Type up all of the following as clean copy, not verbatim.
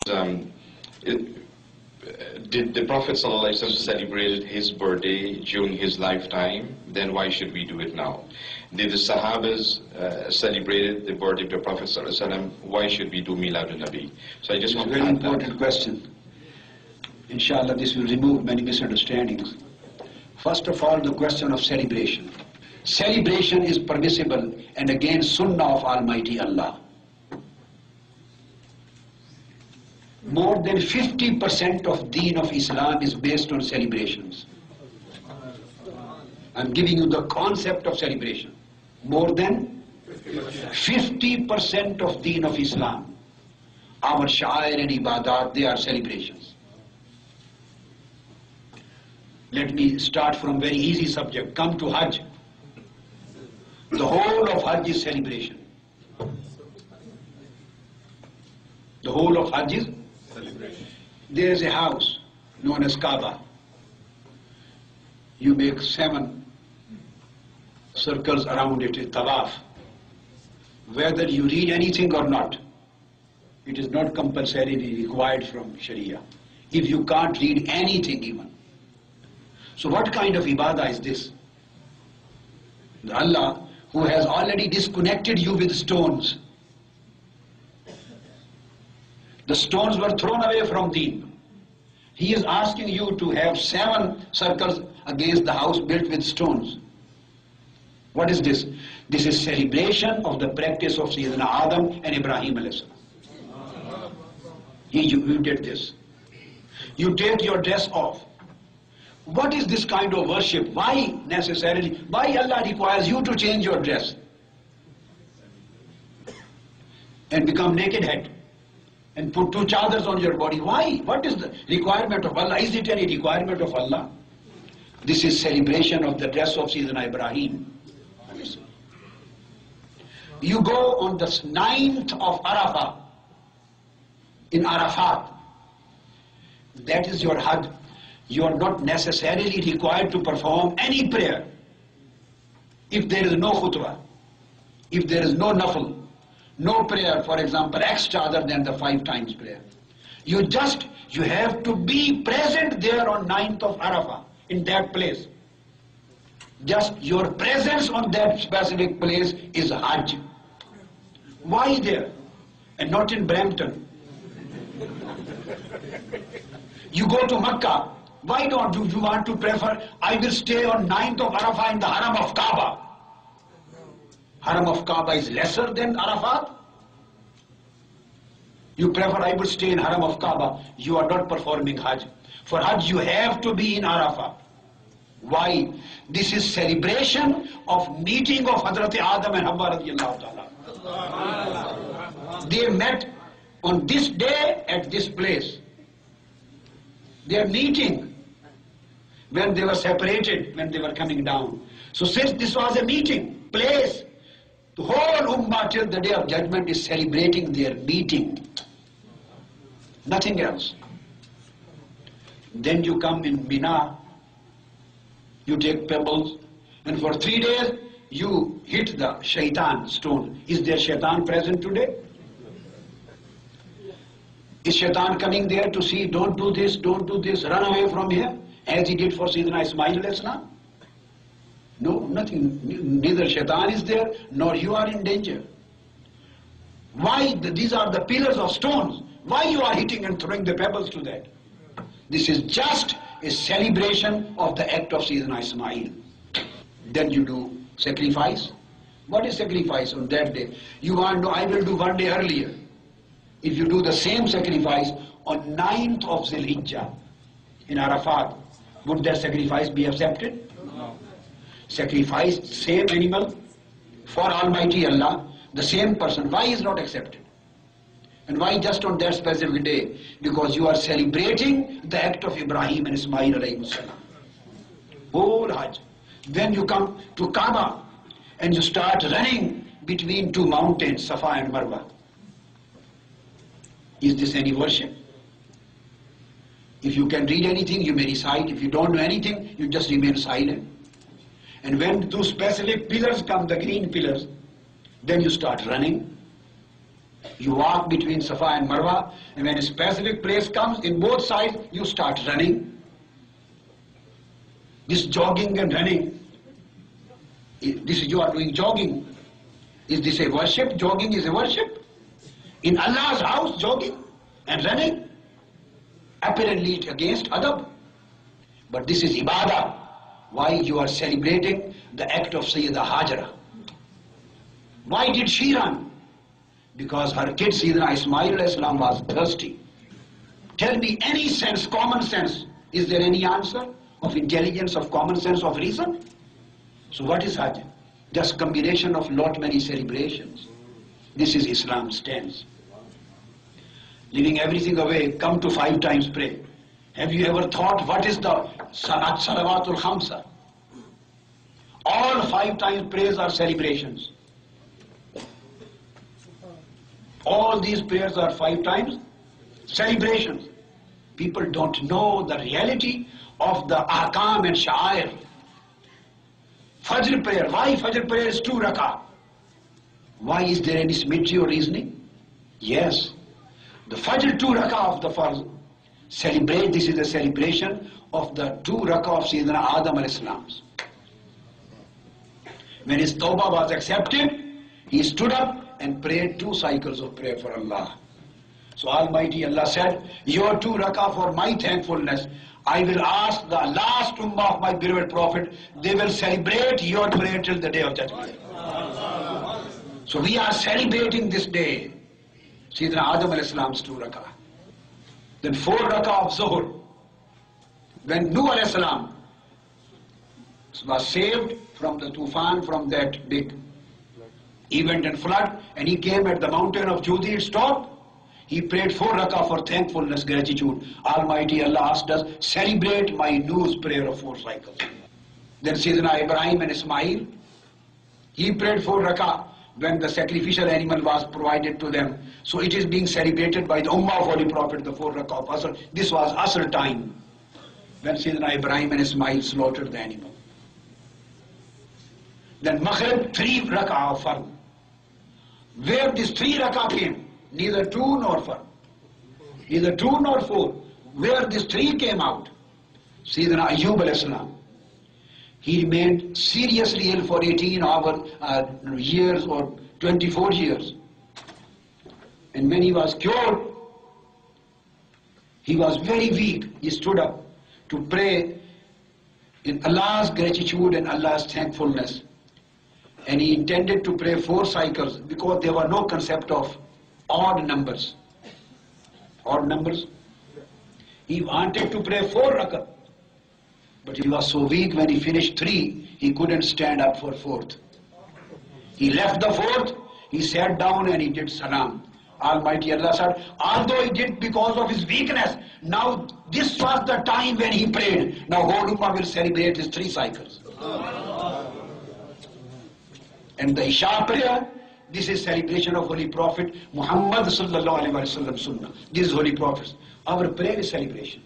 Um, it, did the Prophet ﷺ celebrated his birthday during his lifetime? Then why should we do it now? Did the Sahabas celebrated the birthday of the Prophet ﷺ? Why should we do Milad al-Nabi? So I just want to very important question. Inshallah, this will remove many misunderstandings. First of all, the question of celebration. Celebration is permissible and again Sunnah of Almighty Allah. More than 50% of Deen of Islam is based on celebrations. I'm giving you the concept of celebration. More than 50% of Deen of Islam, our Sha'air and Ibadat, they are celebrations. Let me start from very easy subject. Come to Hajj. The whole of Hajj is celebration. The whole of Hajj is celebration. There is a house known as Kaaba. You make 7 circles around it, a tawaf. Whether you read anything or not, it is not compulsorily required from Sharia. If you can't read anything even. So what kind of ibadah is this? The Allah who has already disconnected you with stones. The stones were thrown away from Deen. He is asking you to have 7 circles against the house built with stones. What is this? This is celebration of the practice of Sayyidina Adam and Ibrahim alayhi salam. You did this. You take your dress off. What is this kind of worship? Why necessarily? Why Allah requires you to change your dress and become naked head and put 2 chadars on your body? Why? What is the requirement of Allah? Is it any requirement of Allah? This is celebration of the dress of Sayyidina Ibrahim. You go on the 9th of Arafah in Arafat. That is your Hajj. You are not necessarily required to perform any prayer. If there is no khutbah, if there is no nafl, no prayer, for example, extra other than the 5 times prayer. You have to be present there on 9th of Arafah, in that place. Just your presence on that specific place is Hajj. Why there? And not in Brampton. You go to Makkah. Why don't you want to prefer, I will stay on 9th of Arafah in the Haram of Kaaba? Haram of Kaaba is lesser than Arafat? You prefer, I will stay in Haram of Kaaba. You are not performing Hajj. For Hajj you have to be in Arafah. Why? This is celebration of meeting of Hazrat Adam and Hawwa radiyallahu ta'ala. They met on this day at this place. They are meeting when they were separated, when they were coming down. So since this was a meeting place, the whole Ummah till the day of judgment is celebrating their meeting. Nothing else. Then you come in Mina, you take pebbles, and for 3 days you hit the shaitan stone. Is there shaitan present today? Is shaitan coming there to see, don't do this, run away from here, as he did for Sayyidina Ismail alayhi salam? No, nothing. Neither shaitan is there, nor you are in danger. Why? These are the pillars of stones. Why you are hitting and throwing the pebbles to that? This is just a celebration of the act of Sayyidina Ismail. Then you do sacrifice. What is sacrifice on that day? You want to, I will do 1 day earlier. If you do the same sacrifice on 9th of Zilhijjah in Arafat, would that sacrifice be accepted? No. Sacrifice same animal for Almighty Allah, the same person. Why is not accepted? And why just on that specific day? Because you are celebrating the act of Ibrahim and Ismail alayhi salam. Whole Hajj. Then you come to Kaaba and you start running between 2 mountains, Safa and Marwa. Is this any worship? If you can read anything, you may recite. If you don't know anything, you just remain silent. And when 2 specific pillars come, the green pillars, then you start running. You walk between Safa and Marwa, and when a specific place comes, in both sides, you start running. This jogging and running, this is you are doing jogging. Is this a worship? Jogging is a worship. In Allah's house, jogging and running, apparently it's against adab. But this is ibadah. Why you are celebrating the act of Sayyidah Hajara? Why did she run? Because her kid Sayyidina Ismail Islam was thirsty. Tell me any sense, common sense, is there any answer of intelligence, of common sense, of reason? So what is Hajj? Just combination of lot many celebrations. This is Islam's stance. Leaving everything away, come to 5 times pray. Have you ever thought what is the Salawatul Khamsa? All 5 times prayers are celebrations. All these prayers are 5 times celebrations. People don't know the reality of the ahkam and sha'air. Fajr prayer. Why Fajr prayer is 2 rak'ah? Why is there any symmetry or reasoning? Yes. The Fajr 2 rak'ah of the Farz. Celebrate, this is a celebration of the 2 rak'ah of Sayyidina Adam al-Islam's. When his tawbah was accepted, he stood up and prayed 2 cycles of prayer for Allah. So Almighty Allah said, your 2 rak'ah for my thankfulness, I will ask the last ummah of my beloved Prophet, they will celebrate your prayer till the day of judgment. So we are celebrating this day, Sayyidina Adam al-Islam's 2 rak'ah. Then 4 rak'ah of Zuhr. When Nuh al-Islam was saved from the tufan, from that big event and flood, and he came at the mountain of Judi, stopped. He prayed 4 rak'ah for thankfulness, gratitude. Almighty Allah asked us, celebrate my Nuh's prayer of 4 cycles. Then Sayyidina Ibrahim and Ismail, he prayed 4 rak'ah when the sacrificial animal was provided to them. So it is being celebrated by the Ummah of Holy Prophet, the 4 rak'ah of Asr. This was Asr time, when Sayyidina Ibrahim and Ismail slaughtered the animal. Then Maghrib, 3 rak'ah of Fard. Where this 3 rak'ah came, neither 2 nor 4. Neither 2 nor 4. Where this 3 came out, Sayyidina Ayyub al-Islam, he remained seriously ill for 18 years or 24 years. And when he was cured, he was very weak. He stood up to pray in Allah's gratitude and Allah's thankfulness. And he intended to pray 4 cycles because there were no concept of odd numbers. Odd numbers. He wanted to pray 4 rak'ah. But he was so weak when he finished 3, he couldn't stand up for 4th. He left the 4th, he sat down and he did salam. Almighty Allah said, although he did because of his weakness, now this was the time when he prayed. Now whole Ummah will celebrate his 3 cycles. And the Isha prayer, this is celebration of Holy Prophet Muhammad sallallahu alaihi wasallam sunnah. This is Holy Prophet. Our prayer is celebration.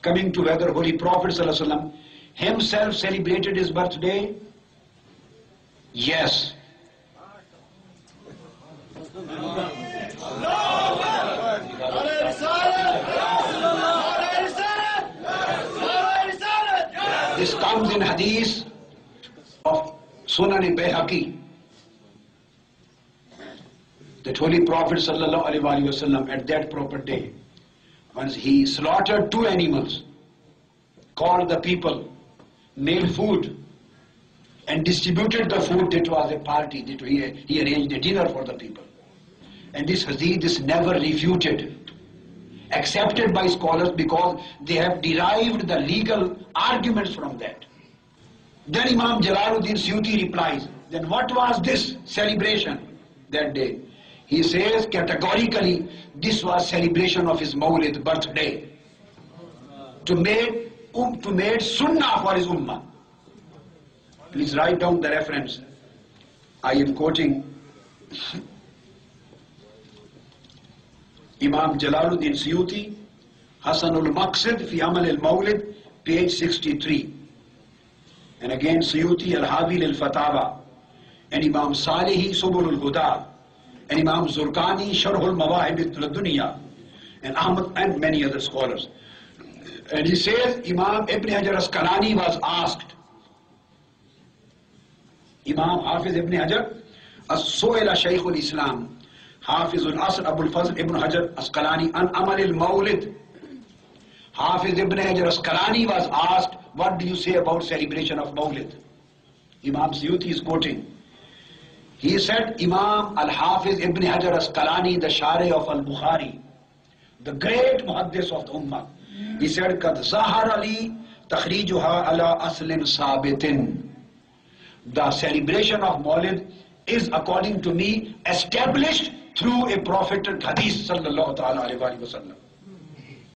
Coming to whether Holy Prophet sallallahu alaihi wasallam himself celebrated his birthday? Yes. This comes in hadith of Sunan Bayhaqi, that Holy Prophet sallallahu alaihi wasallam at that proper day, once he slaughtered 2 animals, called the people, made food, and distributed the food. That was a party, that he arranged a dinner for the people. And this hadith is never refuted, accepted by scholars because they have derived the legal arguments from that. Then Imam Jalaluddin Suyuti replies, then what was this celebration that day? He says categorically, this was celebration of his mawlid, birthday, to make sunnah for his ummah. Please write down the reference. I am quoting Imam Jalaluddin Suyuti, Hasanul Maqsid fi Amal al-Mawlid, page 63. And again Suyuti al-Habil al-Fatawa, and Imam Salihi Subul al-Huda, and Imam Zurqani, Sharhul Mawahib al-Dunya, and Ahmad and many other scholars. And he says Imam Ibn Hajar Asqalani was asked, Imam Hafiz Ibn Hajar, As-Su'ila Shaykh al-Islam, Hafiz al-Asr Abu al-Fazl Ibn Hajar Asqalani, an Amal al-Mawlid. Hafiz Ibn Hajar Asqalani was asked, what do you say about celebration of Mawlid? Imam Suyuti is quoting. He said, Imam al-Hafiz Ibn Hajar Asqalani, the Shari of al-Bukhari, the great muhaddis of the Ummah, he said, Qad zahara li takhrijuha ala aslin sabitin. The celebration of Mawlid is, according to me, established through a prophetic hadith, sallallahu ta'ala alayhi wa sallam.